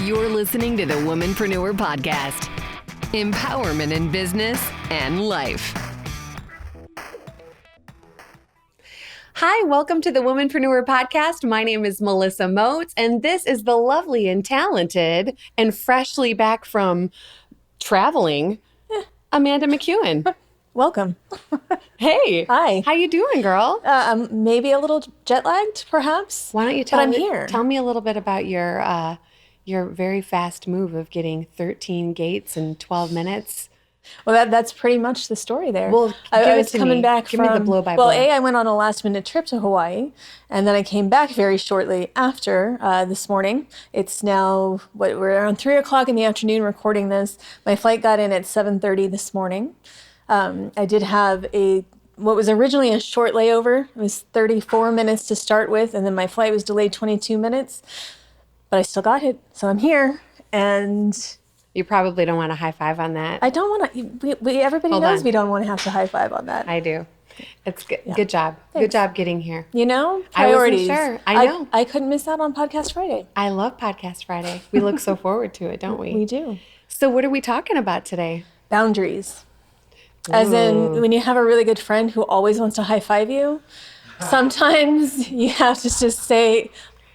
You're listening to the Womanpreneur Podcast. Empowerment in business and life. Hi, welcome to the Womanpreneur Podcast. My name is Melissa Moats, and this is the lovely and talented and freshly back from traveling, Amanda McEwen. Welcome. Hey. Hi. How you doing, girl? Maybe a little jet lagged, perhaps. Why don't you But I'm here. Tell me a little bit about your very fast move of getting 13 gates in 12 minutes. Well, that's pretty much the story there. Well, I was coming back Give me the blow by blow. Well, I went on a last-minute trip to Hawaii, and then I came back very shortly after this morning. It's now, we're around 3 o'clock in the afternoon recording this. My flight got in at 7:30 this morning. I did have what was originally a short layover. It was 34 minutes to start with, and then my flight was delayed 22 minutes. But I still got it, so I'm here, and... You probably don't want to high five on that. I don't want to. Everybody knows we don't want to have to high five on that. I do. It's good. Yeah. Good job. Thanks. Good job getting here. You know, priorities. I wasn't sure. I know. I couldn't miss out on Podcast Friday. I love Podcast Friday. We look so forward to it, don't we? We do. So what are we talking about today? Boundaries. As in, when you have a really good friend who always wants to high five you, sometimes you have to just say,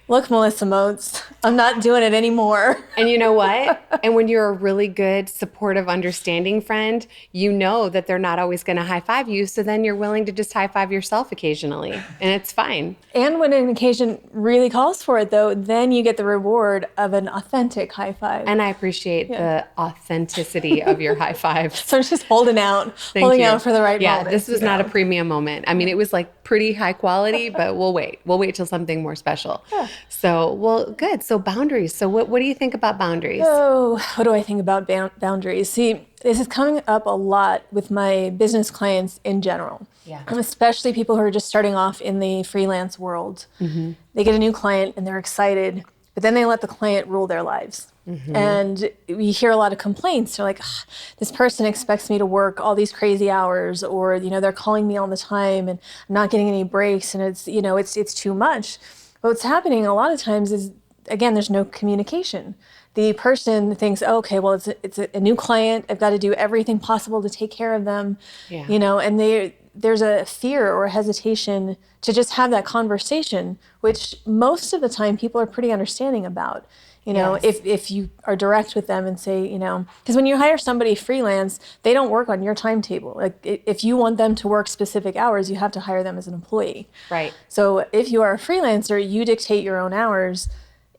look, Melissa Moats, I'm not doing it anymore. And you know what? And when you're a really good, supportive, understanding friend, you know that they're not always going to high five you. So then you're willing to just high five yourself occasionally. And it's fine. And when an occasion really calls for it, though, then you get the reward of an authentic high five. And I appreciate the authenticity of your high five. So I'm just holding out for the right moment. Yeah, this was not a premium moment. I mean, it was like pretty high quality, but we'll wait. We'll wait till something more special. Yeah. So, well, good. So boundaries. So what do you think about boundaries? Oh, what do I think about boundaries? See, this is coming up a lot with my business clients in general. Yeah. Especially people who are just starting off in the freelance world. Mm-hmm. They get a new client and they're excited, but then they let the client rule their lives. Mm-hmm. And we hear a lot of complaints. They're like, this person expects me to work all these crazy hours, or, they're calling me all the time and I'm not getting any breaks, and it's too much. But what's happening a lot of times is, again, there's no communication. The person thinks, okay, well, it's a new client. I've got to do everything possible to take care of them, and there's a fear or a hesitation to just have that conversation, which most of the time people are pretty understanding about. Yes. If you are direct with them and say, because when you hire somebody freelance, they don't work on your timetable. Like if you want them to work specific hours, you have to hire them as an employee. Right. So if you are a freelancer, you dictate your own hours,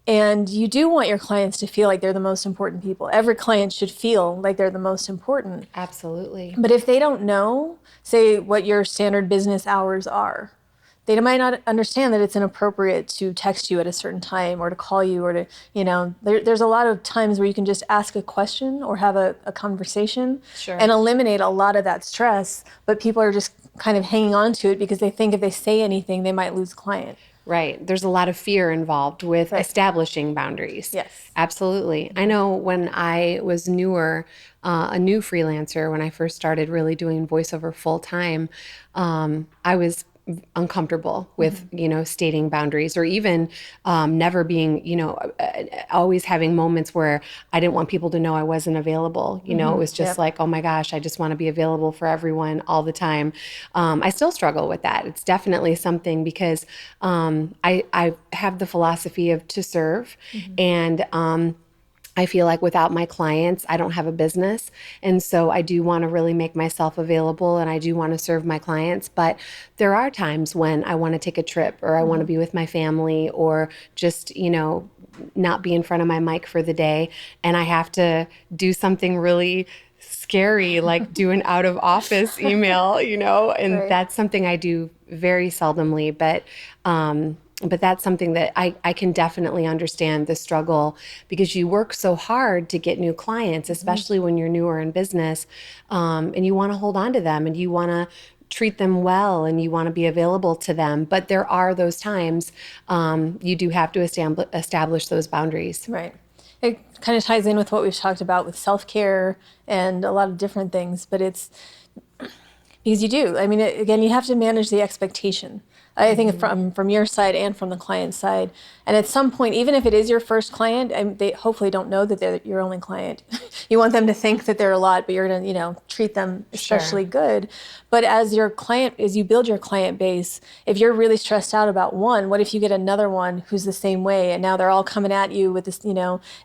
and you do want your clients to feel like they're the most important people. Every client should feel like they're the most important. Absolutely. But if they don't know, say, what your standard business hours are, they might not understand that it's inappropriate to text you at a certain time or to call you or to, there's a lot of times where you can just ask a question or have a conversation and eliminate a lot of that stress. But people are just kind of hanging on to it because they think if they say anything, they might lose a client. Right. There's a lot of fear involved with establishing boundaries. Yes. Absolutely. I know when I was newer, a new freelancer, when I first started really doing voiceover full time, I was uncomfortable with, stating boundaries, or even never being, always having moments where I didn't want people to know I wasn't available. It was just like, oh my gosh, I just want to be available for everyone all the time. I still struggle with that. It's definitely something because I have the philosophy of to serve, and I feel like without my clients, I don't have a business. And so I do want to really make myself available, and I do want to serve my clients. But there are times when I want to take a trip, or I want to be with my family, or just, not be in front of my mic for the day. And I have to do something really scary, like do an out of office email, and that's something I do very seldomly. But that's something that I can definitely understand the struggle, because you work so hard to get new clients, especially when you're newer in business, and you want to hold on to them, and you want to treat them well, and you want to be available to them. But there are those times you do have to establish those boundaries. Right. It kind of ties in with what we've talked about with self-care and a lot of different things, but it's because you do. I mean, again, you have to manage the expectation I think from your side and from the client side. And at some point, even if it is your first client, and they hopefully don't know that they're your only client, you want them to think that they're a lot, but you're going to, treat them especially Sure. good. But as you build your client base, if you're really stressed out about one, what if you get another one who's the same way, and now they're all coming at you with this,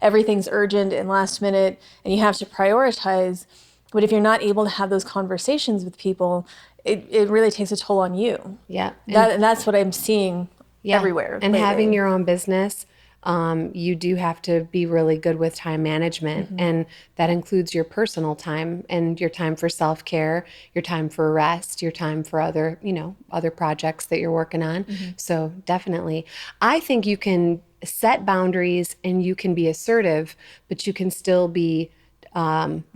everything's urgent and last minute, and you have to prioritize. But if you're not able to have those conversations with people, it really takes a toll on you. Yeah. That's what I'm seeing everywhere And having lately. your own business, you do have to be really good with time management. And that includes your personal time and your time for self-care, your time for rest, your time for other projects that you're working on. So definitely, I think you can set boundaries and you can be assertive, but you can still be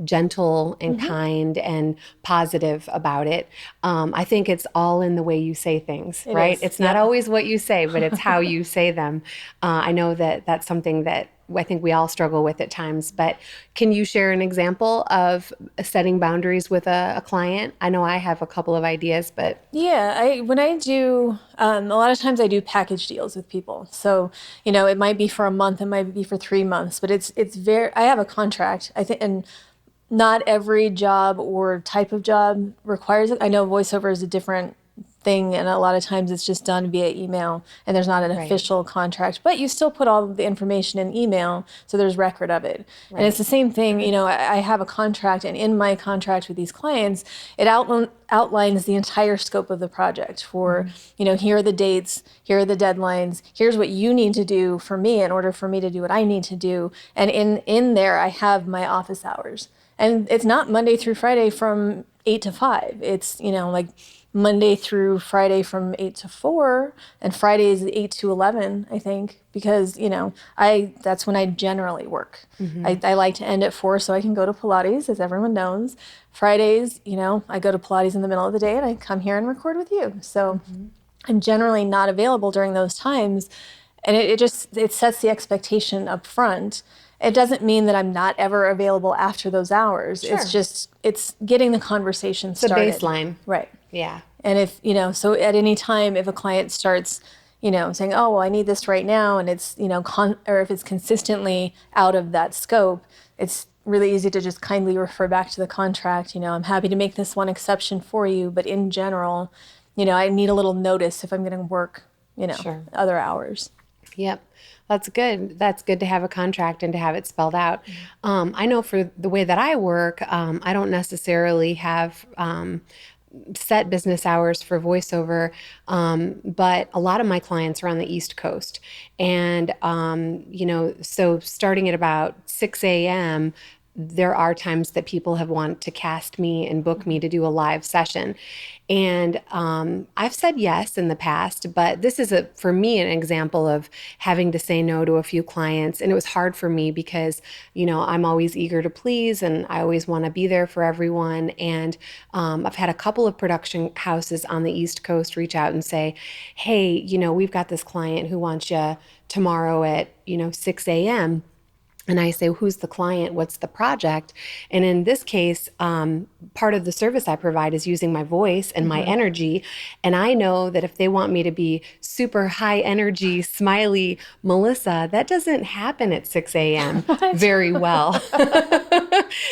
gentle and kind and positive about it. I think it's all in the way you say things, right? Is. It's not always what you say, but it's how you say them. I know that that's something that I think we all struggle with at times, but can you share an example of setting boundaries with a client? I know I have a couple of ideas, but Yeah, when I do, a lot of times I do package deals with people. So, it might be for a month, it might be for 3 months, but it's very. I have a contract, I think, and not every job or type of job requires it. I know voiceover is a different thing, and a lot of times it's just done via email, and there's not an right, official contract, but you still put all of the information in email, so there's record of it. And it's right. the same thing. I have a contract, and in my contract with these clients, it outlines the entire scope of the project for, here are the dates, here are the deadlines, here's what you need to do for me in order for me to do what I need to do. And in there, I have my office hours. And it's not Monday through Friday from 8 to 5. It's, like Monday through Friday from 8 to 4, and Friday is 8 to 11, I think, because, that's when I generally work. I like to end at 4 so I can go to Pilates, as everyone knows. Fridays, I go to Pilates in the middle of the day and I come here and record with you. So I'm generally not available during those times. And it sets the expectation up front. It doesn't mean that I'm not ever available after those hours. Sure. It's getting the conversation The started. baseline. Right. Yeah. And if, so at any time, if a client starts, saying, oh, well, I need this right now, and it's, or if it's consistently out of that scope, it's really easy to just kindly refer back to the contract. I'm happy to make this one exception for you, but in general, I need a little notice if I'm going to work, Sure. other hours. Yep. That's good. That's good to have a contract and to have it spelled out. I know for the way that I work, I don't necessarily have set business hours for voiceover, but a lot of my clients are on the East Coast. And, so starting at about 6 a.m., there are times that people have wanted to cast me and book me to do a live session. And I've said yes in the past, but this is for me, an example of having to say no to a few clients. And it was hard for me because, I'm always eager to please and I always want to be there for everyone. And I've had a couple of production houses on the East Coast reach out and say, hey, we've got this client who wants you tomorrow at, 6 a.m. And I say, who's the client? What's the project? And in this case, part of the service I provide is using my voice and my energy. And I know that if they want me to be super high energy, smiley Melissa, that doesn't happen at 6 a.m. very well.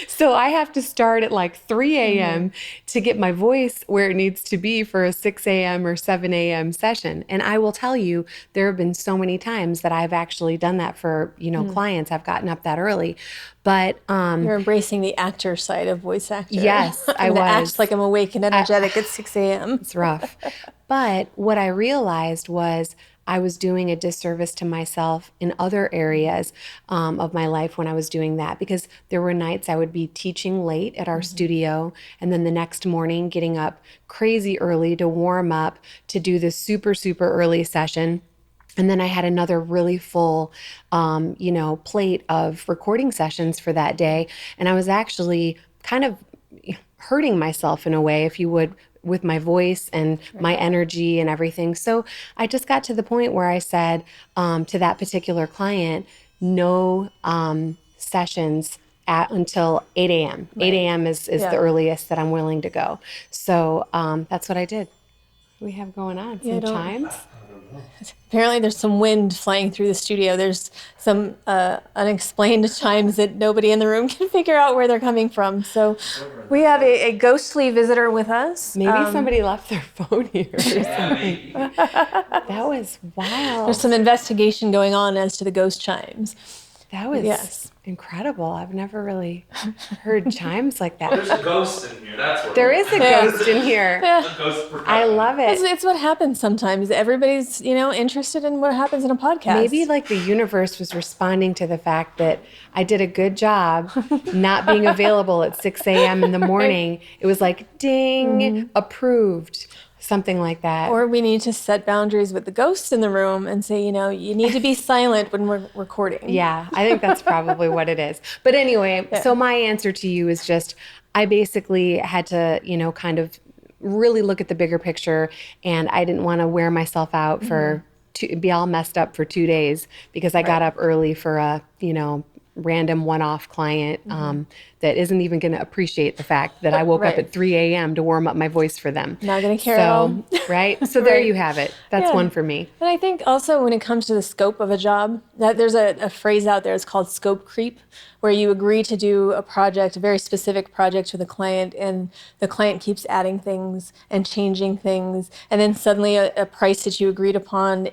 So I have to start at like 3 a.m. to get my voice where it needs to be for a 6 a.m. or 7 a.m. session. And I will tell you, there have been so many times that I've actually done that for, clients. I've gotten up that early. But You're embracing the actor side of voice actor. yes, I I'm gonna was. act like I'm awake and energetic at 6 a.m. It's rough. But what I realized was I was doing a disservice to myself in other areas of my life when I was doing that, because there were nights I would be teaching late at our studio, and then the next morning getting up crazy early to warm up to do this super, super early session. And then I had another really full, plate of recording sessions for that day. And I was actually kind of hurting myself in a way, if you would, with my voice and my energy and everything. So I just got to the point where I said to that particular client, no sessions until 8 a.m. Right. 8 a.m. is the earliest that I'm willing to go. So that's what I did. we have going on? Yeah, I Some don't- chimes? Apparently there's some wind flying through the studio. There's some unexplained chimes that nobody in the room can figure out where they're coming from. So we have a ghostly visitor with us. Maybe somebody left their phone here or something. That was wild. There's some investigation going on as to the ghost chimes. That was Yes. incredible. I've never really heard chimes like that. There's a ghost in here. That's what. There is a ghost in here. A ghost per I love it. It's what happens sometimes. Everybody's, interested in what happens in a podcast. Maybe like the universe was responding to the fact that I did a good job not being available at 6 a.m. in the morning. It was like, ding, approved, something like that. Or we need to set boundaries with the ghosts in the room and say, you need to be silent when we're recording. Yeah, I think that's probably what it is. But anyway, so my answer to you is just, I basically had to, kind of really look at the bigger picture, and I didn't want to wear myself out for be all messed up for 2 days because I got up early for a, random one-off client that isn't even going to appreciate the fact that I woke up at 3 a.m. to warm up my voice for them. Not going to care at all. Right? So there you have it. That's one for me. And I think also when it comes to the scope of a job, that there's a phrase out there, it's called scope creep, where you agree to do a project, a very specific project with a client, and the client keeps adding things and changing things, and then suddenly a price that you agreed upon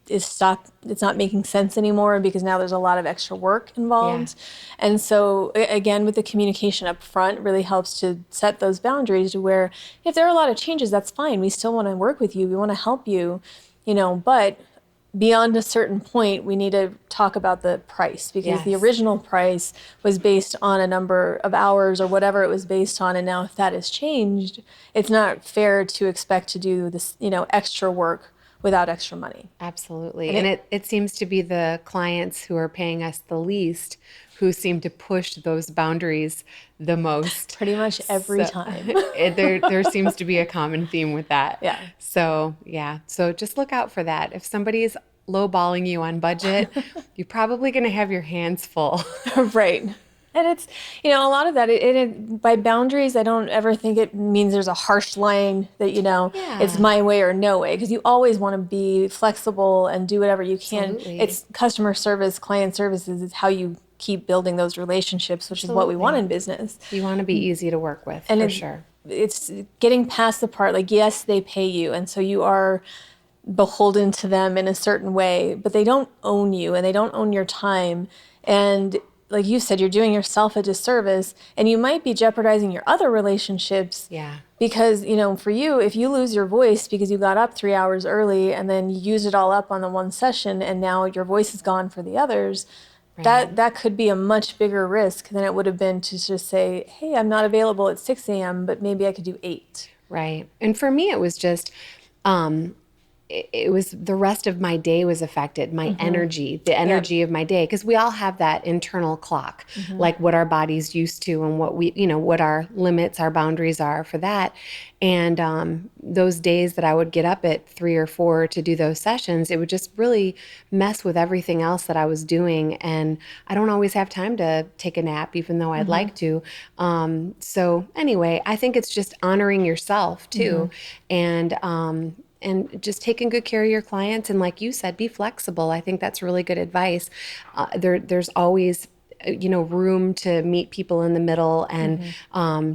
is stopped. It's not making sense anymore because now there's a lot of extra work involved. Yeah. And so again, with the communication up front really helps to set those boundaries to where if there are a lot of changes, that's fine. We still want to work with you. We want to help you, but beyond a certain point, we need to talk about the price because the original price was based on a number of hours or whatever it was based on. And now if that has changed, it's not fair to expect to do this, extra work without extra money. Absolutely. And it seems to be the clients who are paying us the least who seem to push those boundaries the most. Pretty much every time. There seems to be a common theme with that. Yeah. So, So just look out for that. If somebody's lowballing you on budget, you're probably going to have your hands full. Right. And it's, a lot of that, by boundaries, I don't ever think it means there's a harsh line that, it's my way or no way. Because you always want to be flexible and do whatever you can. Absolutely. It's customer service, client services is how you keep building those relationships, which is what we want in business. You want to be easy to work with, and for sure. It's getting past the part, like, yes, they pay you. And so you are beholden to them in a certain way, but they don't own you and they don't own your time. And like you said, you're doing yourself a disservice and you might be jeopardizing your other relationships. Yeah. Because, for you, if you lose your voice because you got up 3 hours early and then you used it all up on the one session and now your voice is gone for the others, that could be a much bigger risk than it would have been to just say, hey, I'm not available at 6 a.m., but maybe I could do 8. Right. And for me, it was just, it was the rest of my day was affected, my energy, the energy of my day, because we all have that internal clock, like what our body's used to and what we, what our limits, our boundaries are for that. And those days that I would get up at 3 or 4 to do those sessions, it would just really mess with everything else that I was doing. And I don't always have time to take a nap, even though I'd like to. So anyway, I think it's just honoring yourself too. And just taking good care of your clients. And like you said, be flexible. I think that's really good advice. There's always, room to meet people in the middle and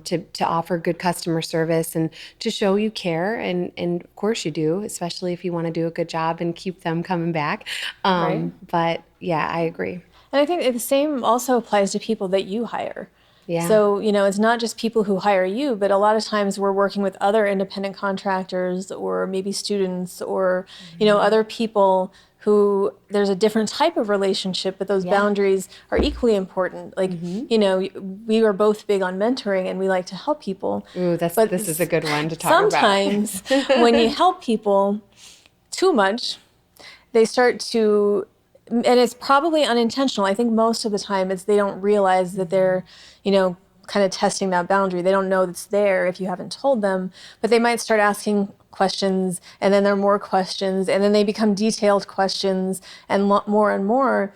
to offer good customer service and to show you care. And of course you do, especially if you want to do a good job and keep them coming back. But yeah, I agree. And I think the same also applies to people that you hire. Yeah. So, it's not just people who hire you, but a lot of times we're working with other independent contractors or maybe students or, other people who there's a different type of relationship, but those boundaries are equally important. Like, we are both big on mentoring and we like to help people. Ooh, this is a good one to talk about. Sometimes when you help people too much, they start to, and it's probably unintentional. I think most of the time they don't realize that they're, kind of testing that boundary. They don't know it's there if you haven't told them, but they might start asking questions and then there are more questions and then they become detailed questions and more and more.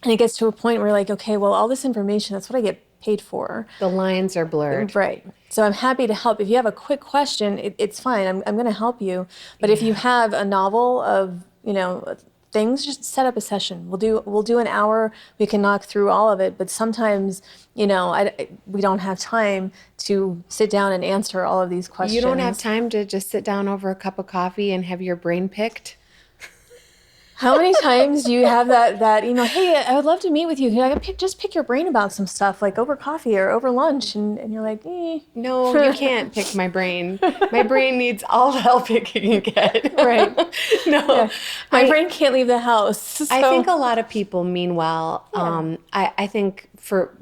And it gets to a point where you're like, okay, well, all this information, that's what I get paid for. The lines are blurred. Right. So I'm happy to help. If you have a quick question, it's fine. I'm going to help you. But if you have a novel of, things, just set up a session. We'll do an hour. We can knock through all of it. But sometimes, we don't have time to sit down and answer all of these questions. You don't have time to just sit down over a cup of coffee and have your brain picked? How many times do you have that email, hey, I would love to meet with you. I can just pick your brain about some stuff, like over coffee or over lunch. And you're like, No, you can't pick my brain. My brain needs all the help it can get. Right. No. Yeah. My brain can't leave the house. So. I think a lot of people mean well. Yeah. I think for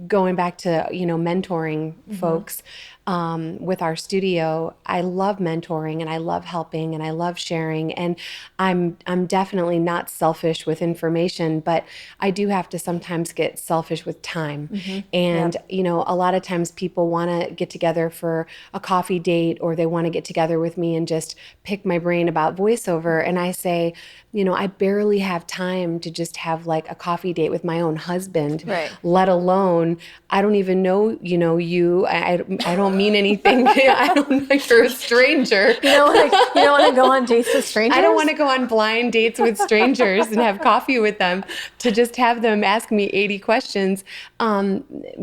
going back to, mentoring folks, with our studio, I love mentoring and I love helping and I love sharing, and I'm definitely not selfish with information, but I do have to sometimes get selfish with time. And a lot of times people want to get together for a coffee date, or they want to get together with me and just pick my brain about voiceover, and I say, I barely have time to just have like a coffee date with my own husband, right. Let alone, I don't even know, you. I don't mean anything. I don't know, you're a stranger. You don't want to go on dates with strangers? I don't want to go on blind dates with strangers and have coffee with them to just have them ask me 80 questions,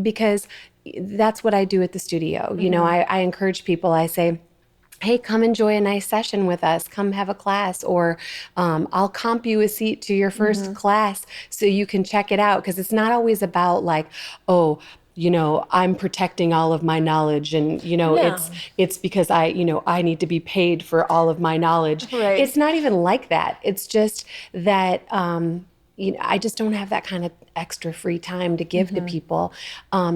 because that's what I do at the studio. I encourage people. I say, hey, come enjoy a nice session with us. Come have a class, or I'll comp you a seat to your first class so you can check it out. Because it's not always about like, I'm protecting all of my knowledge, and it's because I need to be paid for all of my knowledge. Right. It's not even like that. It's just that I just don't have that kind of extra free time to give to people.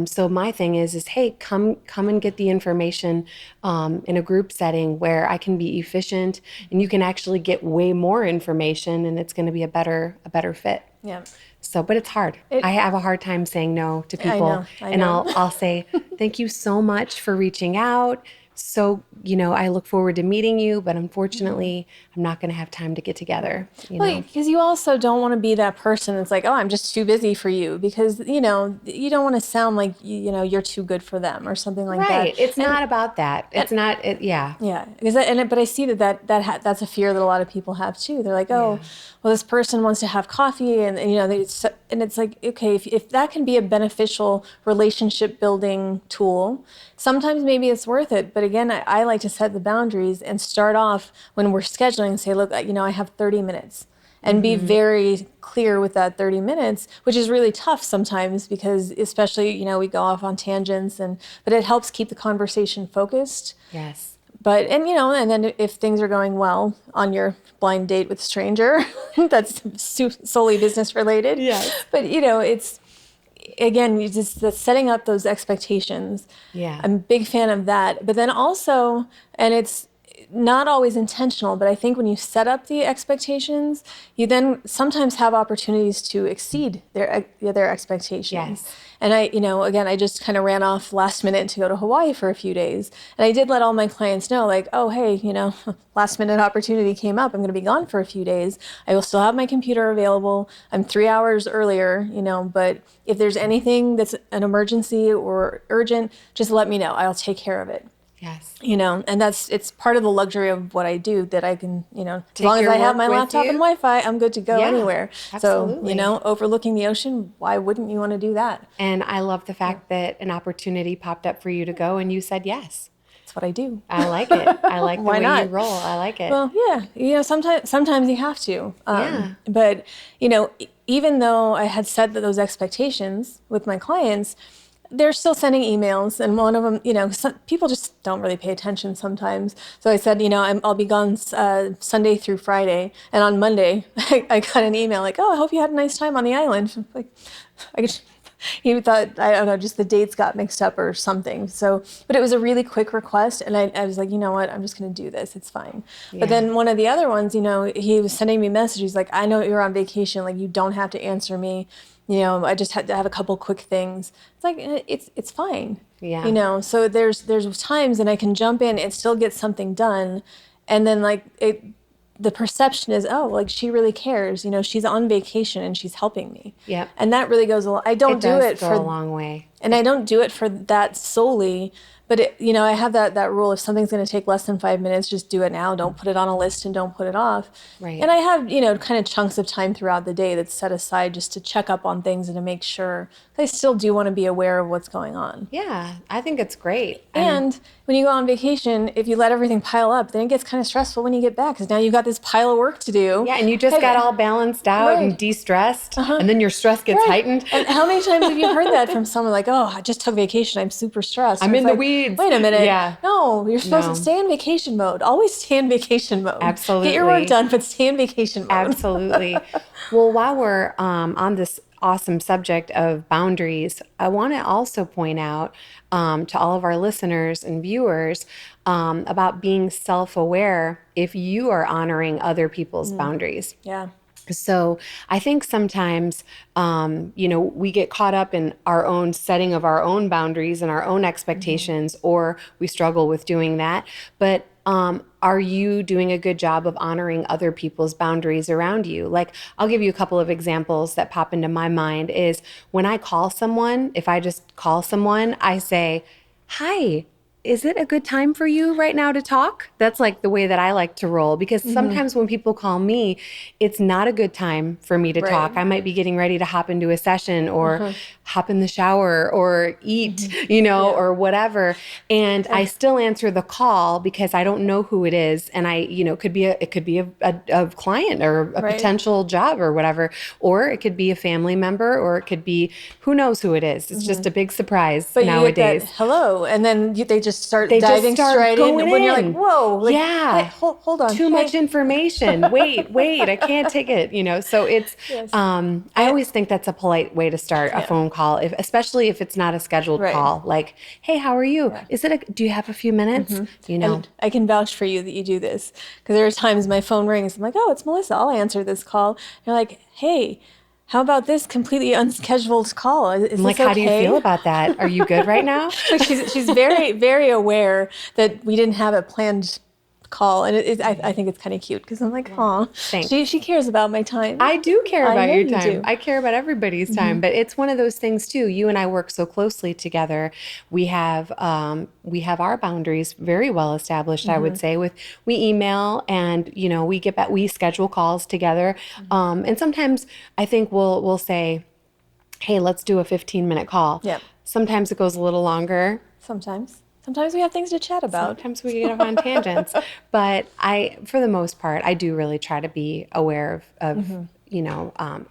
So my thing is hey, come and get the information in a group setting where I can be efficient and you can actually get way more information, and it's going to be a better fit. Yeah. So, but it's hard. I have a hard time saying no to people. I know. And I'll say, thank you so much for reaching out. So, I look forward to meeting you, but unfortunately, I'm not going to have time to get together. Well, because you also don't want to be that person that's like, oh, I'm just too busy for you, because, you don't want to sound like, you're too good for them or something like that. Right. It's not about that. It's not, yeah. Yeah. But I see that's a fear that a lot of people have too. They're like, oh, well, this person wants to have coffee, and it's like, okay, if that can be a beneficial relationship building tool, sometimes maybe it's worth it. But again, I like to set the boundaries and start off when we're scheduling and say, look, I have 30 minutes. And be very clear with that 30 minutes, which is really tough sometimes, because especially, we go off on tangents, but it helps keep the conversation focused. Yes. But, and then if things are going well on your blind date with a stranger, that's solely business related. Yes. But, it's, again, you just setting up those expectations. Yeah. I'm a big fan of that. But then also, and it's not always intentional, but I think when you set up the expectations, you then sometimes have opportunities to exceed their expectations. Yes. And I just kind of ran off last minute to go to Hawaii for a few days. And I did let all my clients know, like, oh, hey, last minute opportunity came up. I'm going to be gone for a few days. I will still have my computer available. I'm 3 hours earlier, but if there's anything that's an emergency or urgent, just let me know. I'll take care of it. Yes. And it's part of the luxury of what I do, that I can, as Take long as your I have work my with laptop you. and Wi-Fi, I'm good to go anywhere. Absolutely. So, overlooking the ocean, why wouldn't you want to do that? And I love the fact that an opportunity popped up for you to go and you said yes. That's what I do. I like it. I like the Why way not? you roll. I like it. Well, yeah, sometimes you have to. But, even though I had set those expectations with my clients, they're still sending emails, and one of them, some people just don't really pay attention sometimes. So I said, I'll be gone Sunday through Friday, and on Monday, I got an email like, oh, I hope you had a nice time on the island. Like, he thought, I don't know, just the dates got mixed up or something. So, but it was a really quick request, and I was like, you know what, I'm just going to do this. It's fine. Yeah. But then one of the other ones, he was sending me messages like, I know you're on vacation, like you don't have to answer me. I just had to have a couple quick things. It's like, it's fine. Yeah. So there's times and I can jump in and still get something done. And then the perception is, oh, like she really cares. She's on vacation and she's helping me. Yep. And that really goes a long. I don't do it for a long way. And I don't do it for that solely, but I have that rule. If something's going to take less than 5 minutes, just do it now. Don't put it on a list and don't put it off. Right. And I have, kind of chunks of time throughout the day that's set aside just to check up on things and to make sure I still do want to be aware of what's going on. Yeah, I think it's great. And when you go on vacation, if you let everything pile up, then it gets kind of stressful when you get back because now you've got this pile of work to do. Yeah, and you just got all balanced out and de-stressed, and then your stress gets heightened. And how many times have you heard that from someone like, oh, I just took vacation, I'm super stressed. I'm in the weeds. Wait a minute. Yeah. No, you're supposed to stay in vacation mode. Always stay in vacation mode. Absolutely. Get your work done, but stay in vacation mode. Absolutely. Well, while we're on this awesome subject of boundaries, I want to also point out to all of our listeners and viewers about being self-aware if you are honoring other people's boundaries. Yeah. So I think sometimes, we get caught up in our own setting of our own boundaries and our own expectations, or we struggle with doing that. But are you doing a good job of honoring other people's boundaries around you? Like, I'll give you a couple of examples that pop into my mind is when I call someone, if I just call someone, I say, hi, is it a good time for you right now to talk? That's like the way that I like to roll, because sometimes when people call me, it's not a good time for me to talk. I might be getting ready to hop into a session or hop in the shower or eat, or whatever. And I still answer the call because I don't know who it is. And it could be a client or a potential job or whatever, or it could be a family member, or it could be, who knows who it is. It's just a big surprise nowadays. You get that hello, and then they just start diving straight in when you're like, whoa, hey, hold on. Too much information. Wait, I can't take it, So it's, I always think that's a polite way to start a phone call, especially if it's not a scheduled call. Like, hey, how are you? Yeah. Do you have a few minutes? And I can vouch for you that you do this, because there are times my phone rings. I'm like, oh, it's Melissa. I'll answer this call. You're like, hey, how about this completely unscheduled call? Is I'm like, this okay? How do you feel about that? Are you good right now? She's very, very aware that we didn't have a planned call, and I think it's kind of cute because I'm like, oh, she cares about my time. I do care about your time. You do. I care about everybody's time, but it's one of those things too. You and I work so closely together. We have our boundaries very well established. I would say we email and we get back, we schedule calls together, and sometimes I think we'll say, hey, let's do a 15-minute call. Yeah. Sometimes it goes a little longer. Sometimes we have things to chat about. Sometimes we get off on tangents. But for the most part, I do really try to be aware of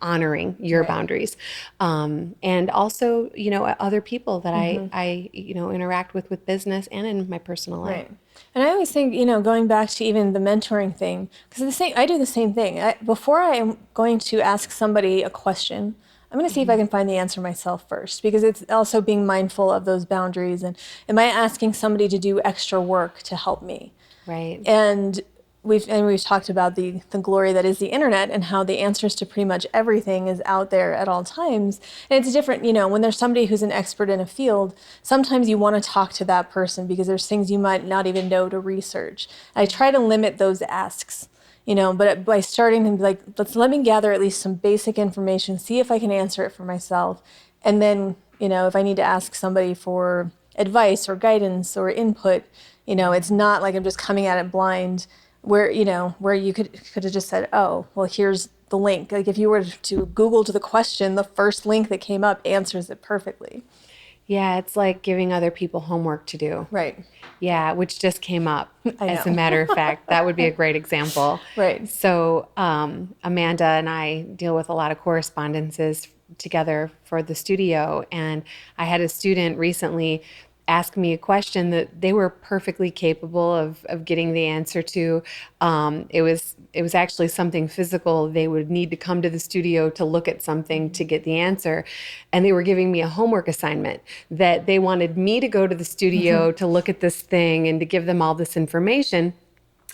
honoring your boundaries. And also, other people that I interact with business and in my personal life. Right. And I always think, going back to even the mentoring thing, because I do the same thing. Before I am going to ask somebody a question, I'm going to see if I can find the answer myself first, because it's also being mindful of those boundaries. And am I asking somebody to do extra work to help me? Right. And we've talked about the glory that is the internet and how the answers to pretty much everything is out there at all times. And it's different, when there's somebody who's an expert in a field, sometimes you want to talk to that person because there's things you might not even know to research. I try to limit those asks. But by starting to be like, let me gather at least some basic information, see if I can answer it for myself. And then, if I need to ask somebody for advice or guidance or input, it's not like I'm just coming at it blind where you could have just said, oh, well, here's the link. Like if you were to Google to the question, the first link that came up answers it perfectly. Yeah, it's like giving other people homework to do. Right. Yeah, which just came up, as a matter of fact. That would be a great example. Right. So Amanda and I deal with a lot of correspondences together for the studio. And I had a student recently ask me a question that they were perfectly capable of getting the answer to. It was actually something physical. They would need to come to the studio to look at something to get the answer. And they were giving me a homework assignment that they wanted me to go to the studio to look at this thing and to give them all this information.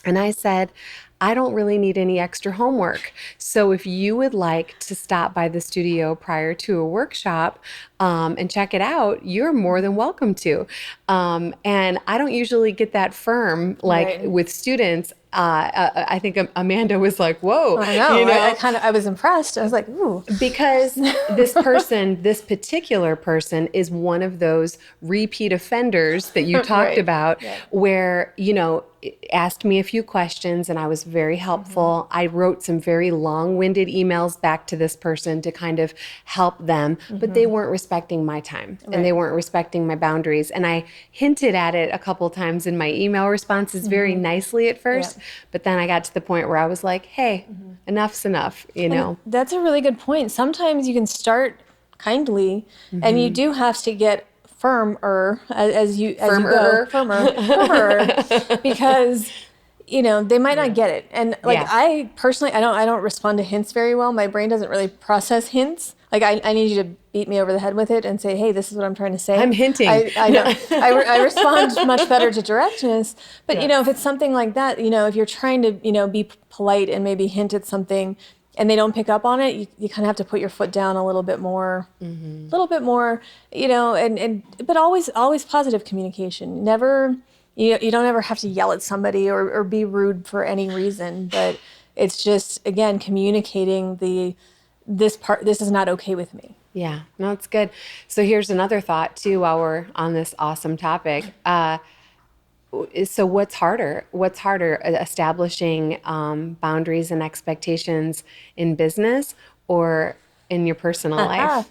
And I said, I don't really need any extra homework. So if you would like to stop by the studio prior to a workshop and check it out, you're more than welcome to. And I don't usually get that firm with students. I think Amanda was like, whoa, I know. you know, I was impressed. I was like, ooh. because this particular person is one of those repeat offenders that you talked Right. about, Yeah. where, you know, asked me a few questions and I was very helpful. I wrote some very long-winded emails back to this person to kind of help them, but they weren't respecting my time and they weren't respecting my boundaries. And I hinted at it a couple times in my email responses very nicely at first, but then I got to the point where I was like, hey, enough's enough, you know? That's a really good point. Sometimes you can start kindly, and you do have to get firmer as you go, firmer, because you know they might not get it. And like I personally, I don't respond to hints very well. My brain doesn't really process hints. Like I need you to beat me over the head with it and say, hey, this is what I'm trying to say. I'm hinting. I know. I respond much better to directness. But you know, if it's something like that, you know, if you're trying to, you know, be polite and maybe hint at something, and they don't pick up on it, you kind of have to put your foot down a little bit more, you know, but always positive communication. Never, you don't ever have to yell at somebody or be rude for any reason, but it's just, again, communicating this is not okay with me. Yeah, no, it's good. So here's another thought too, while we're on this awesome topic. So what's harder? What's harder, establishing boundaries and expectations in business or in your personal life?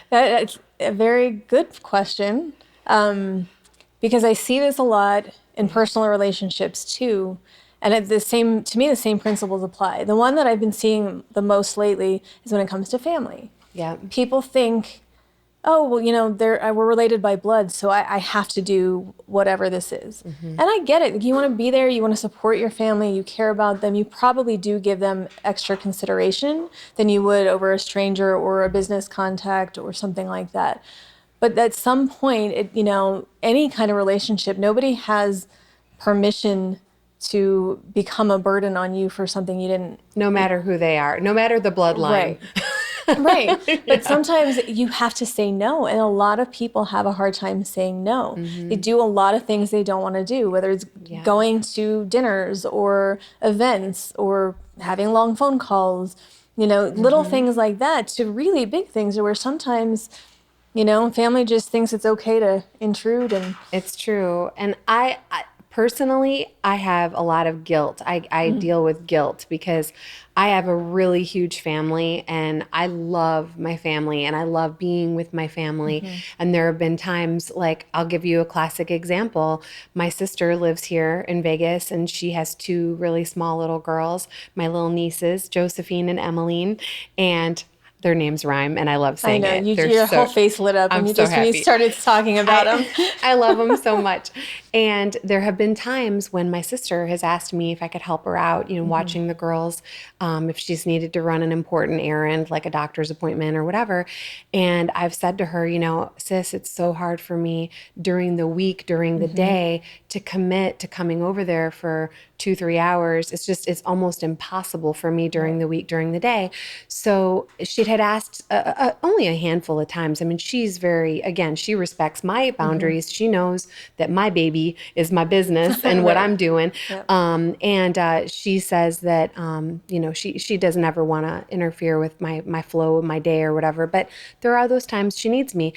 That's a very good question, because I see this a lot in personal relationships too. And to me, the same principles apply. The one that I've been seeing the most lately is when it comes to family. Yeah. People think, oh, well, you know, we're related by blood, so I have to do whatever this is. And I get it. You want to be there. You want to support your family. You care about them. You probably do give them extra consideration than you would over a stranger or a business contact or something like that. But at some point, you know, any kind of relationship, nobody has permission to become a burden on you for something you didn't. No matter who they are, no matter the bloodline. Right. But sometimes you have to say no. And a lot of people have a hard time saying no. They do a lot of things they don't want to do, whether it's going to dinners or events or having long phone calls, you know, little things like that, to really big things where sometimes, you know, family just thinks it's okay to intrude. And It's true. And I personally, I have a lot of guilt. I deal with guilt because I have a really huge family and I love my family and I love being with my family. And there have been times, like, I'll give you a classic example. My sister lives here in Vegas and she has two really small little girls, my little nieces, Josephine and Emmeline, and their names rhyme, and I love saying I know, it. your whole face lit up when you started talking about them. I love them so much. And there have been times when my sister has asked me if I could help her out, you know, watching the girls, if she's needed to run an important errand, like a doctor's appointment or whatever. And I've said to her, you know, sis, it's so hard for me during the week, during the day, to commit to coming over there for 2-3 hours. It's almost impossible for me during the week, during the day. So she had asked only a handful of times. I mean, she's she respects my boundaries. She knows that my baby is my business and what I'm doing. And she says that, you know, she doesn't ever want to interfere with my flow of my day or whatever, but there are those times she needs me.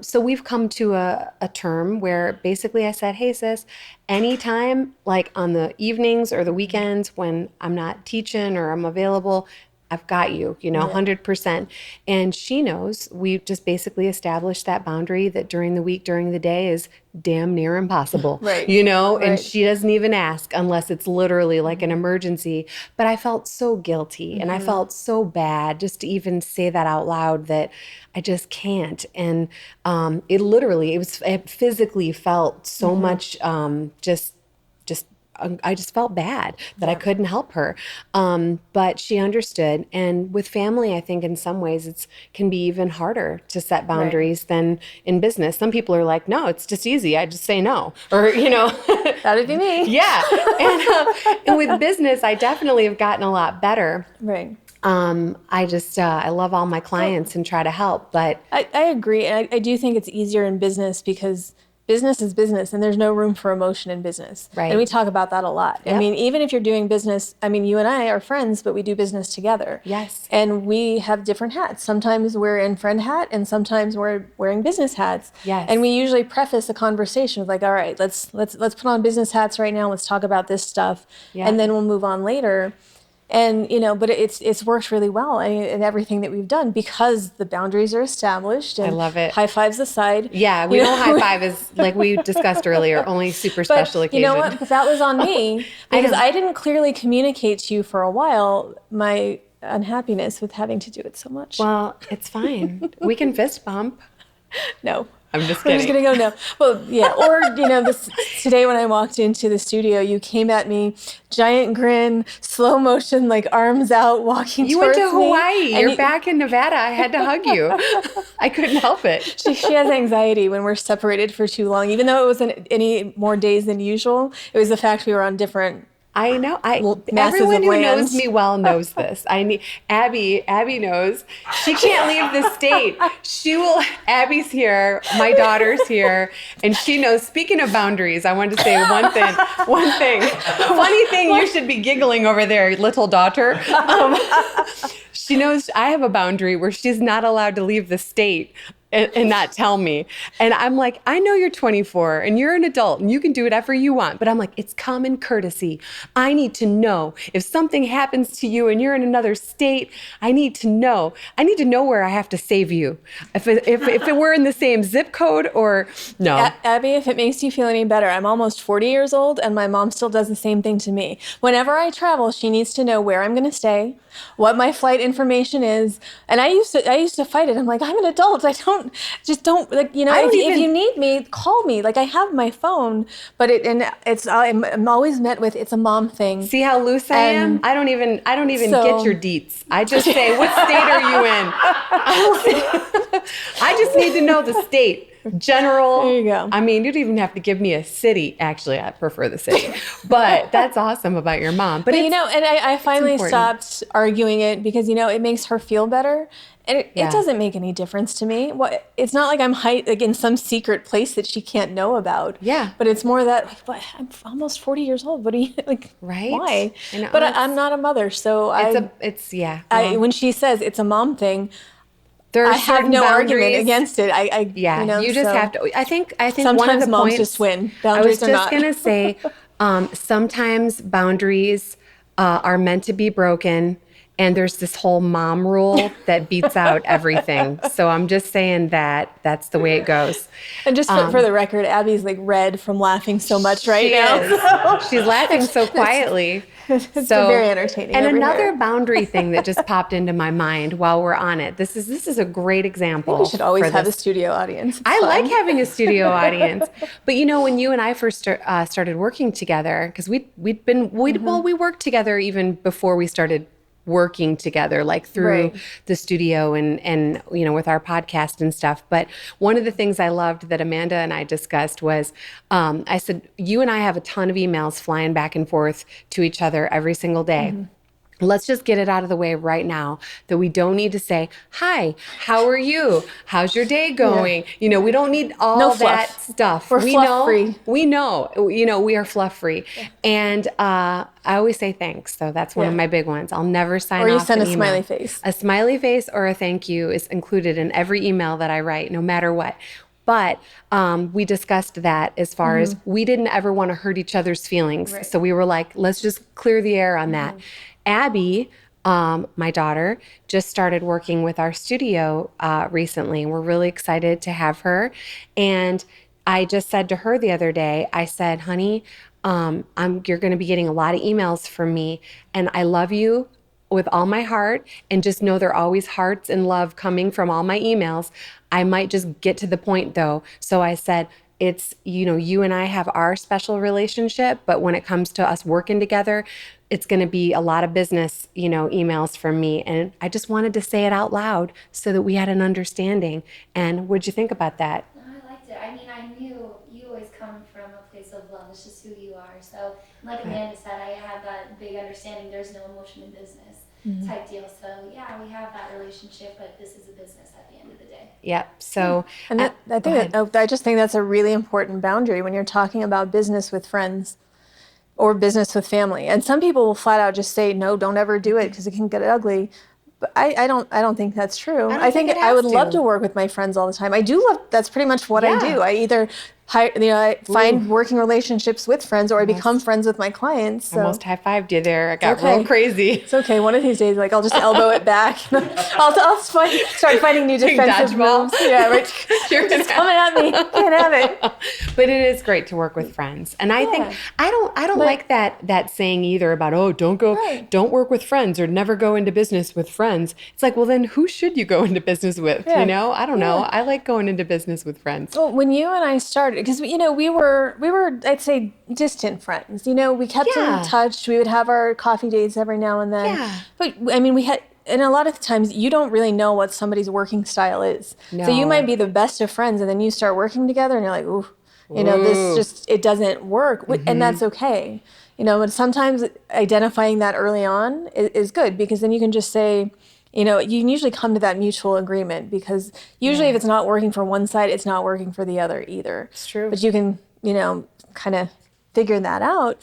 So we've come to a term where basically I said, hey sis, anytime, like on the evenings or the weekends when I'm not teaching or I'm available, I've got you, you know, 100%. And she knows we've just basically established that boundary that during the week, during the day is damn near impossible, you know, and she doesn't even ask unless it's literally like an emergency. But I felt so guilty and I felt so bad just to even say that out loud, that I just can't. And it physically felt so much I just felt bad that I couldn't help her. But she understood. And with family, I think in some ways it can be even harder to set boundaries than in business. Some people are like, no, it's just easy. I just say no. Or, you know. That'd be me. Yeah. And with business, I definitely have gotten a lot better. Right. I love all my clients and try to help, but I agree. And I do think it's easier in business because business is business and there's no room for emotion in business. Right. And we talk about that a lot. I Yep. mean, even if you're doing business, I mean, you and I are friends, but we do business together. Yes. And we have different hats. Sometimes we're in friend hat and sometimes we're wearing business hats. Yes. And we usually preface a conversation with like, all right, let's put on business hats right now. Let's talk about this stuff. Yeah. And then we'll move on later. And, but it's worked really well in everything that we've done because the boundaries are established. And I love it. High fives aside. Yeah, we don't high five as like we discussed earlier, only super special occasion. You know what? But that was on me because know. I didn't clearly communicate to you for a while my unhappiness with having to do it so much. Well, it's fine. We can fist bump. No. I'm just We're kidding. just gonna go no. Well, yeah. Or this today when I walked into the studio, you came at me, giant grin, slow motion, like arms out, walking. You went to towards me, Hawaii. and You're back in Nevada. I had to hug you. I couldn't help it. She has anxiety when we're separated for too long, even though it wasn't any more days than usual. It was the fact we were on different. I know. Masses Everyone of who land. knows me well knows this. Abby knows. She can't leave the state. Abby's here. My daughter's here, and she knows. Speaking of boundaries, I wanted to say one thing. Funny thing, you should be giggling over there, little daughter. She knows I have a boundary where she's not allowed to leave the state and not tell me. And I'm like, I know you're 24 and you're an adult and you can do whatever you want. But I'm like, it's common courtesy. I need to know if something happens to you and you're in another state. I need to know. I need to know where I have to save you. If it were in the same zip code or no. Abby, if it makes you feel any better, I'm almost 40 years old and my mom still does the same thing to me. Whenever I travel, she needs to know where I'm going to stay, what my flight information is. And I used to fight it. I'm like, I'm an adult. I don't like, if you need me, call me. Like I have my phone, but I'm always met with, it's a mom thing. See how loose I am? I don't even So- get your deets. I just say, what state are you in? I just need to know the state. General. There you go. I mean, you don't even have to give me a city. Actually, I prefer the city. But that's awesome about your mom. But and I finally important. stopped arguing it because, it makes her feel better. And it doesn't make any difference to me. It's not like I'm in some secret place that she can't know about. Yeah. But it's more that I'm almost 40 years old. What do you like? Right. Why? I know, But I'm not a mother, so when she says it's a mom thing, there are I have certain no boundaries. argument against it. You just have to. I think sometimes one of the moms points, just win. I was Boundaries are just not. gonna say, sometimes boundaries are meant to be broken. And there's this whole mom rule that beats out everything. So I'm just saying that's the way it goes. And just for the record, Abby's like red from laughing so much right now. She's laughing so quietly. It's very entertaining. And over another here. boundary thing that just popped into my mind while we're on it. This is a great example. We should always for have this. a studio audience. It's I fun. like having a studio audience, but when you and I first started working together, because we worked together even before we started working together, like through Right. the studio and with our podcast and stuff. But one of the things I loved that Amanda and I discussed was, I said, you and I have a ton of emails flying back and forth to each other every single day. Mm-hmm. Let's just get it out of the way right now that we don't need to say, hi, how are you? How's your day going? We don't need all No that fluff. stuff. We're fluff free. We know, we are fluff free. And I always say thanks. So that's one of my big ones. I'll never sign off Or you send an a email. smiley face. A smiley face or a thank you is included in every email that I write, no matter what. But we discussed that as far as we didn't ever want to hurt each other's feelings. Right. So we were like, let's just clear the air on that. Abby, my daughter, just started working with our studio recently. We're really excited to have her. And I just said to her the other day, I said, honey, you're going to be getting a lot of emails from me, and I love you with all my heart, and just know there are always hearts and love coming from all my emails. I might just get to the point though. So I said, it's, you and I have our special relationship, but when it comes to us working together, it's going to be a lot of business, emails from me. And I just wanted to say it out loud so that we had an understanding. And what'd you think about that? No, I liked it. I mean, I knew you always come from a place of love. It's just who you are. So, like Amanda said, I have that big understanding. There's no emotion in business. type deal. So yeah, we have that relationship, but this is a business at the end of the day. Yep. So, And that, I go think ahead. that, I just think that's a really important boundary when you're talking about business with friends or business with family. And some people will flat out just say, no, don't ever do it because it can get ugly. But I don't think that's true. I I don't think think it I would has love to. to work with my friends all the time. I do love, that's pretty much what I Yeah. do. I either I find working relationships with friends, or I become friends with my clients. So Almost high-fived you there. I got okay. real crazy. It's okay. One of these days, like I'll just elbow it back. I'll start finding new Doing defensive dodgeball. moves. Yeah, right. You're Just gonna- coming at me. Can't have it. But it is great to work with friends. And I think I don't like that saying either about, oh, don't work with friends or never go into business with friends. It's like, well, then who should you go into business with? Yeah. You know, I don't know. I like going into business with friends. Well, when you and I started, because we were I'd say distant friends. We kept Yeah. in touch. We would have our coffee dates every now and then. Yeah. But I mean, we had. And a lot of times you don't really know what somebody's working style is. So you No. might be the best of friends and then you start working together and you're like, ooh, this just, it doesn't work. And that's okay. But sometimes identifying that early on is good, because then you can just say, you can usually come to that mutual agreement, because usually if it's not working for one side, it's not working for the other either. It's true. But you can, kind of figure that out.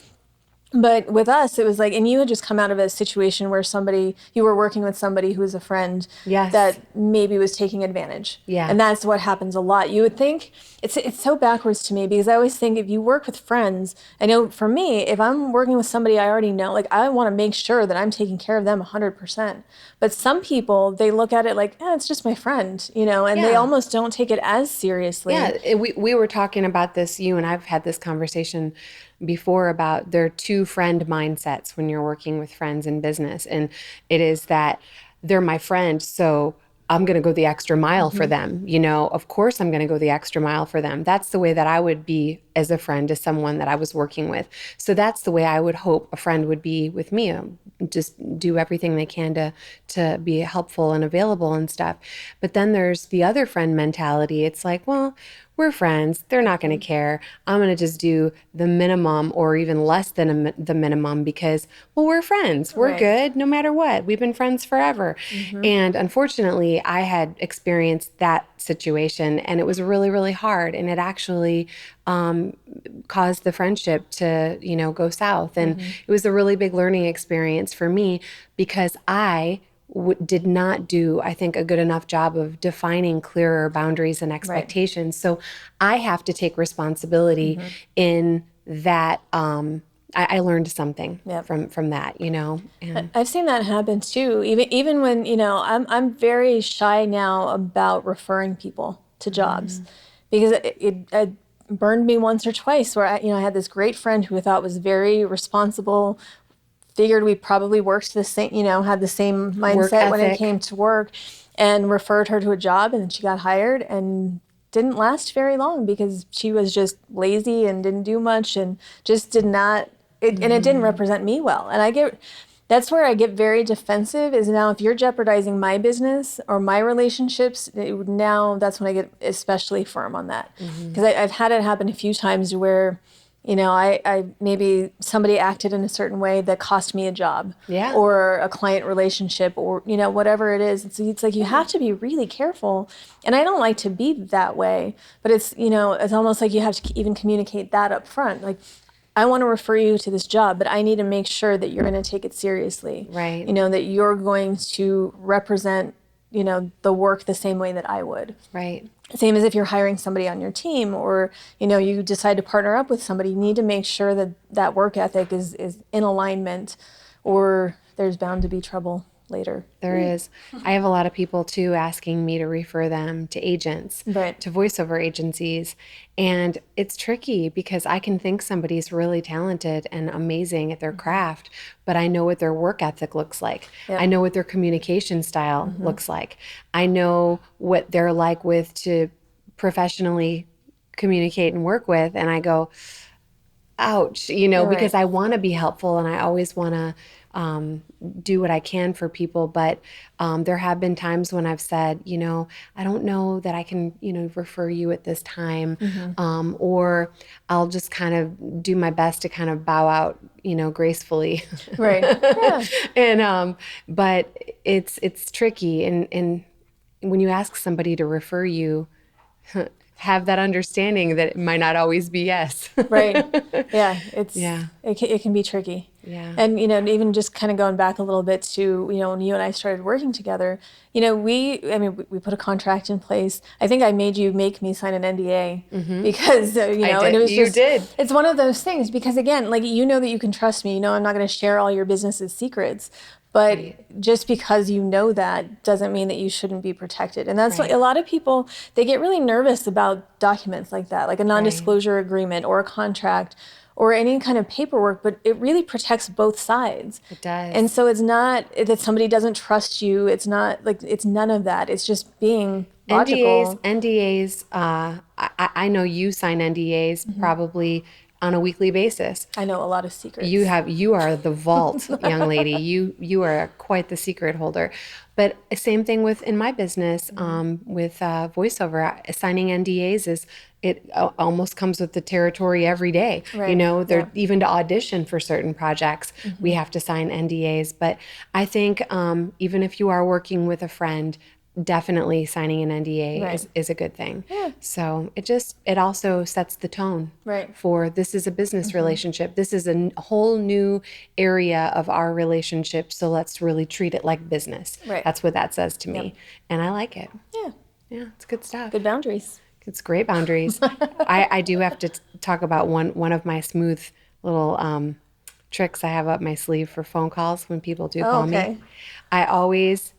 But with us, it was like, and you had just come out of a situation where you were working with somebody who was a friend Yes. that maybe was taking advantage. Yeah. And that's what happens a lot. You would think, it's so backwards to me, because I always think if you work with friends, I know for me, if I'm working with somebody I already know, like I want to make sure that I'm taking care of them 100%. But some people, they look at it like, it's just my friend, and they Yeah. almost don't take it as seriously. Yeah, we were talking about this, you and I've had this conversation before about there are two friend mindsets when you're working with friends in business. And it is that they're my friend, so I'm going to go the extra mile for them. Of course I'm going to go the extra mile for them. That's the way that I would be as a friend to someone that I was working with. So that's the way I would hope a friend would be with me. Just do everything they can to be helpful and available and stuff. But then there's the other friend mentality. It's like, well, we're friends. They're not going to care. I'm going to just do the minimum or even less than the minimum because, well, we're friends. We're Right. good no matter what. We've been friends forever. And unfortunately, I had experienced that situation, and it was really, really hard. And it actually caused the friendship to, go south. And it was a really big learning experience for me, because I did not do, I think, a good enough job of defining clearer boundaries and expectations. So I have to take responsibility in that. I learned something from that, And I've seen that happen too. Even when I'm very shy now about referring people to jobs, because it burned me once or twice where I had this great friend who I thought was very responsible. Figured we probably worked the same, had the same mindset when it ethic. came to work, and referred her to a job, and then she got hired and didn't last very long because she was just lazy and didn't do much and just did not. And it didn't represent me well. And that's where I get very defensive, is now if you're jeopardizing my business or my relationships, now that's when I get especially firm on that. Because I've had it happen a few times where, I maybe somebody acted in a certain way that cost me a job, or a client relationship, or, whatever it is. It's like you have to be really careful. And I don't like to be that way, but it's almost like you have to even communicate that up front. Like, I want to refer you to this job, but I need to make sure that you're going to take it seriously. Right. That you're going to represent, the work the same way that I would. right. Same as if you're hiring somebody on your team, or, you decide to partner up with somebody, you need to make sure that that work ethic is in alignment, or there's bound to be trouble later. There is. I have a lot of people too asking me to refer them to agents, Right. to voiceover agencies. And it's tricky because I can think somebody's really talented and amazing at their craft, but I know what their work ethic looks like. Yep. I know what their communication style looks like. I know what they're like to professionally communicate and work with. And I go, ouch, because I want to be helpful and I always want to do what I can for people. But there have been times when I've said, I don't know that I can, refer you at this time, or I'll just kind of do my best to kind of bow out, gracefully. Right. Yeah. And but it's tricky, and when you ask somebody to refer you, have that understanding that it might not always be yes. Right. Yeah. Yeah. It can be tricky. Yeah. And, even just kind of going back a little bit to, when you and I started working together, we put a contract in place. I think I made you make me sign an NDA because, I did. and it was You did. It's one of those things because again, like, that you can trust me, I'm not going to share all your business's secrets. But just because you know that doesn't mean that you shouldn't be protected. And that's like a lot of people, they get really nervous about documents like that, like a non-disclosure agreement or a contract or any kind of paperwork, but it really protects both sides. It does. And so it's not that somebody doesn't trust you. It's not like, it's none of that. It's just being logical. NDAs, I know you sign NDAs probably on a weekly basis. I know a lot of secrets. You are the vault, young lady. You are quite the secret holder. But same thing in my business, with voiceover. Signing NDAs it almost comes with the territory every day. Right. Even to audition for certain projects, we have to sign NDAs. But I think even if you are working with a friend, definitely signing an NDA is a good thing. Yeah. So it also sets the tone for this is a business relationship. This is a whole new area of our relationship. So let's really treat it like business. Right. That's what that says to me. And I like it. Yeah. Yeah, it's good stuff. Good boundaries. It's great boundaries. I do have to talk about one of my smooth little tricks I have up my sleeve for phone calls when people do call me. I always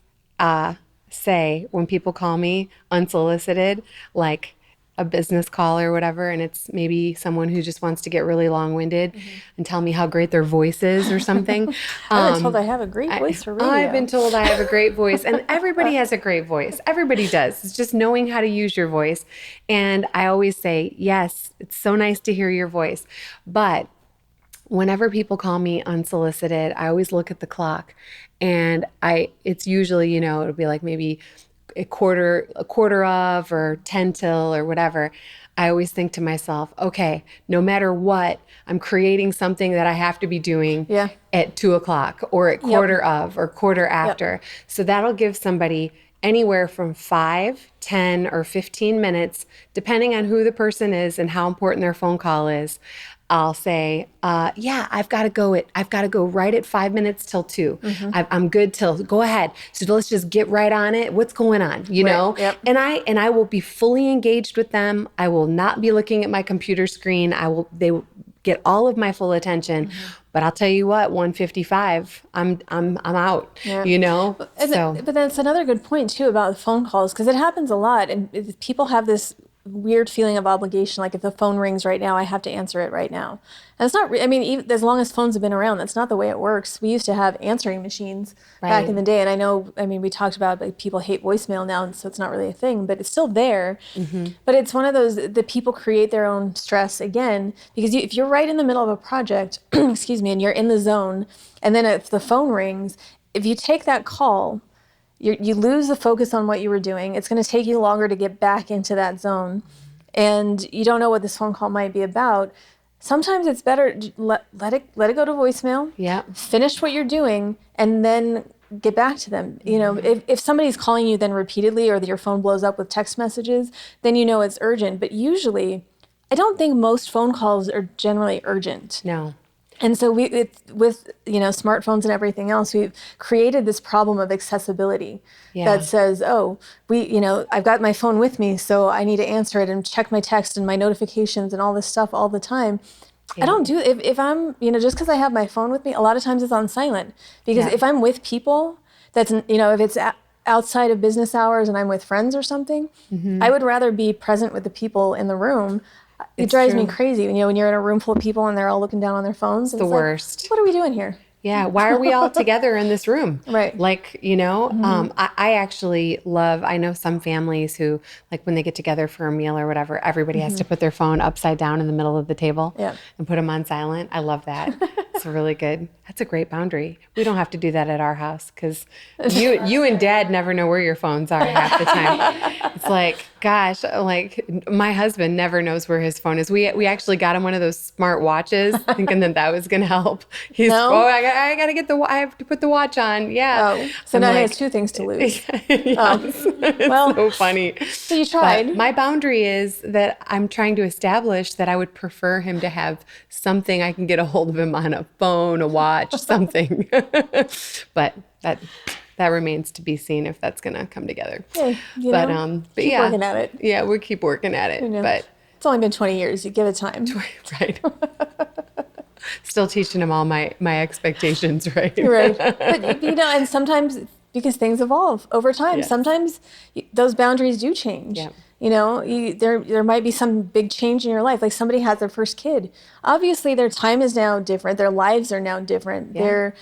say when people call me unsolicited, like a business call or whatever, and it's maybe someone who just wants to get really long-winded and tell me how great their voice is or something. I've been told I have a great voice for radio. I've been told I have a great voice, and everybody has a great voice. Everybody does. It's just knowing how to use your voice. And I always say, yes, it's so nice to hear your voice. But whenever people call me unsolicited, I always look at the clock, and it's usually, it'll be like maybe a quarter of or 10 till or whatever. I always think to myself, okay, no matter what, I'm creating something that I have to be doing at 2:00 or at quarter of or quarter after. So that'll give somebody anywhere from 5, 10, or 15 minutes, depending on who the person is and how important their phone call is. I'll say, I've got to go right at 5 minutes till 2. I'm good till, go ahead. So let's just get right on it. What's going on, know? Yep. And I will be fully engaged with them. I will not be looking at my computer screen. They will get all of my full attention. But I'll tell you what, 1:55, I'm out, But that's another good point too about phone calls, because it happens a lot, and people have this weird feeling of obligation. Like if the phone rings right now, I have to answer it right now. And it's not, even as long as phones have been around, that's not the way it works. We used to have answering machines back in the day. And I know, we talked about like people hate voicemail now, and so it's not really a thing, but it's still there. But it's one of those that people create their own stress again, because if you're right in the middle of a project, excuse me, and you're in the zone, and then if the phone rings, if you take that call, you lose the focus on what you were doing. It's going to take you longer to get back into that zone, and you don't know what this phone call might be about. Sometimes it's better let it go to voicemail. Yeah. Finish what you're doing, and then get back to them. If somebody's calling you then repeatedly, or that your phone blows up with text messages, then it's urgent. But usually, I don't think most phone calls are generally urgent. No. And so with smartphones and everything else, we've created this problem of accessibility that says, I've got my phone with me, so I need to answer it and check my text and my notifications and all this stuff all the time. I don't do it. If I'm, just because I have my phone with me, a lot of times it's on silent, because if I'm with people, if it's outside of business hours and I'm with friends or something, I would rather be present with the people in the room. It drives me crazy when you're in a room full of people and they're all looking down on their phones. It's the worst. What are we doing here? Yeah. Why are we all together in this room? Right. Like, I actually I know some families who, like when they get together for a meal or whatever, everybody has to put their phone upside down in the middle of the table and put them on silent. I love that. That's really good. That's a great boundary. We don't have to do that at our house because you and Dad never know where your phones are half the time. It's like, gosh, like my husband never knows where his phone is. We actually got him one of those smart watches, thinking that was going to help. He's No? I got to get I have to put the watch on. Yeah. Oh, so I'm now he like, has two things to lose. yes. It's Well, so funny. So you tried. But my boundary is that I'm trying to establish that I would prefer him to have something I can get a hold of him on, a phone, a watch, something. But that remains to be seen if that's going to come together. Hey, But keep yeah, working at it. Yeah, we'll keep working at it. But It's only been 20 years. You give it time. right. Still teaching him all my expectations, right? Right. But, and sometimes because things evolve over time, Yes. sometimes those boundaries do change. Yeah. There might be some big change in your life. Like somebody has their first kid. Obviously, their time is now different. Their lives are now different. Yeah. Their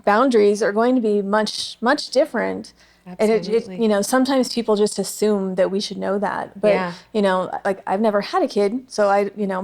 boundaries are going to be much, much different. Absolutely. And sometimes people just assume that we should know that. But, Yeah. like I've never had a kid. So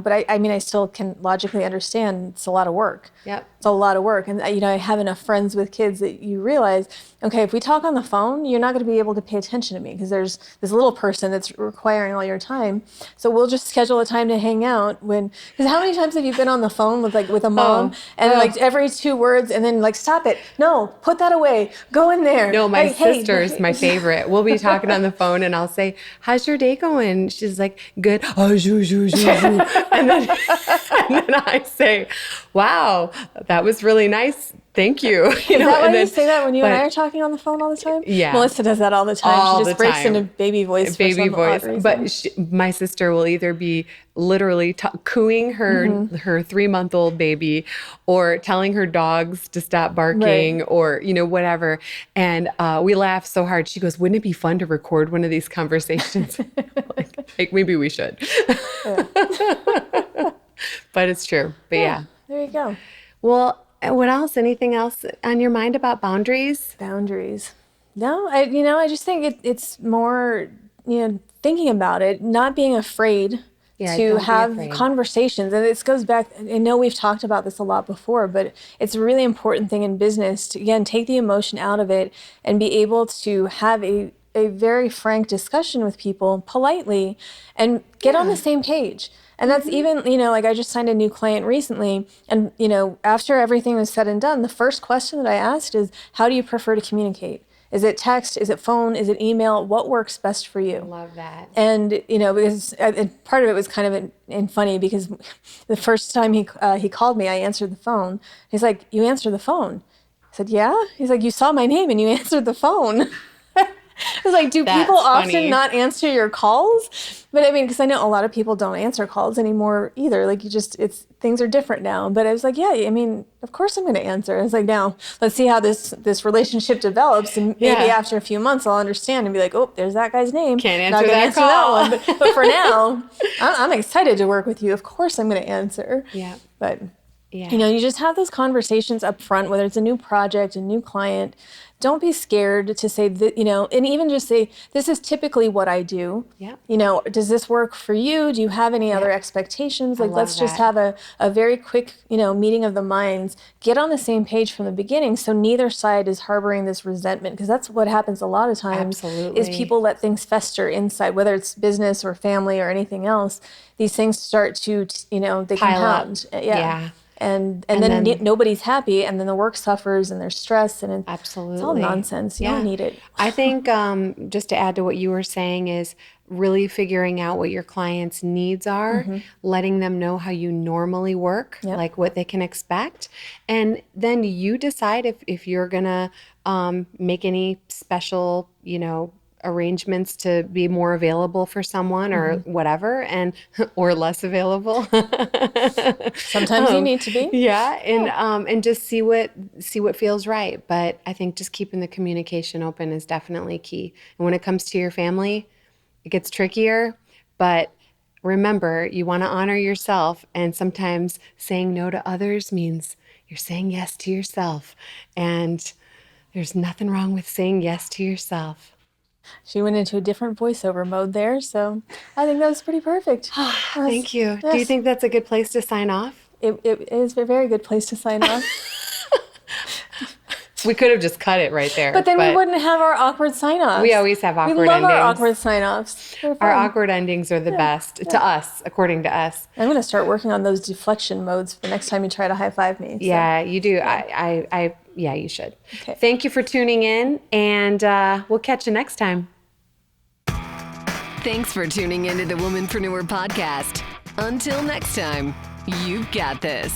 but I still can logically understand it's a lot of work. Yep. It's a lot of work. And, I have enough friends with kids that you realize, okay, if we talk on the phone, you're not going to be able to pay attention to me because there's this little person that's requiring all your time. So we'll just schedule a time to hang out because how many times have you been on the phone with a mom and like every 2 words and then like, stop it. No, put that away. Go in there. No, my Hey, sister's my favorite. We'll be talking on the phone and I'll say, how's your day going? She's like, good. Oh, zhoo, zhoo, zhoo, zhoo. And then I say, wow, that was really nice. Thank you. Is that why and then, you say that when you and I are talking on the phone all the time? Yeah. Melissa does that all the time. All She the just breaks time. into baby voice. Baby for some voice. odd reason. But my sister will either be literally cooing her 3-month-old baby or telling her dogs to stop barking Right. or, whatever. And we laugh so hard. She goes, wouldn't it be fun to record one of these conversations? like maybe we should. But it's true. But yeah. There you go. Well, what else? Anything else on your mind about boundaries? Boundaries. No, I just think it's more, thinking about it, not being afraid Yeah, to don't be have afraid. conversations. And this goes back, I know we've talked about this a lot before, but it's a really important thing in business to, again, take the emotion out of it and be able to have a very frank discussion with people politely and get on the same page. And that's even, like I just signed a new client recently. And, after everything was said and done, the first question that I asked is, how do you prefer to communicate? Is it text? Is it phone? Is it email? What works best for you? Love that. And, because and part of it was kind of funny because the first time he called me, I answered the phone. He's like, you answered the phone? I said, yeah. He's like, you saw my name and you answered the phone. I was like, do That's people funny. often not answer your calls? But I mean, because I know a lot of people don't answer calls anymore either. Like things are different now. But I was like, yeah, I mean, of course I'm going to answer. I was like, now let's see how this relationship develops. And maybe after a few months, I'll understand and be like, oh, there's that guy's name. Can't Not answer gonna that call. one. But for now, I'm excited to work with you. Of course I'm going to answer. Yeah. But Yeah. you just have those conversations up front, whether it's a new project, a new client. Don't be scared to say that, and even just say, this is typically what I do. Yeah. Does this work for you? Do you have any other expectations? Like, love let's just that. have a very quick, meeting of the minds. Get on the same page from the beginning so neither side is harboring this resentment, because that's what happens a lot of times. Absolutely. Is people let things fester inside, whether it's business or family or anything else. These things start to, they Pile up. compound. Yeah. And And then then- nobody's happy, and then the work suffers, and there's stress, and Absolutely. it's all nonsense. You don't need it. I think just to add to what you were saying is really figuring out what your clients' needs are, letting them know how you normally work, Yep. like what they can expect. And then you decide if you're going to make any special, arrangements to be more available for someone or whatever, and or less available. Sometimes you need to be. Yeah, and just see what feels right. But I think just keeping the communication open is definitely key. And when it comes to your family, it gets trickier, but remember, you want to honor yourself, and sometimes saying no to others means you're saying yes to yourself. And there's nothing wrong with saying yes to yourself. She went into a different voiceover mode there, so I think that was pretty perfect. Thank you. Do you Yes. think that's a good place to sign off? it is a very good place to sign off. We could have just cut it right there. But then we wouldn't have our awkward sign-offs. We always have awkward We love endings. our awkward sign-offs. They're Our fun. awkward endings are the best to us, according to us. I'm going to start working on those deflection modes for the next time you try to high-five me. So. Yeah, you do. Yeah, you should. Okay. Thank you for tuning in, and we'll catch you next time. Thanks for tuning into the Womanpreneur podcast. Until next time, you've got this.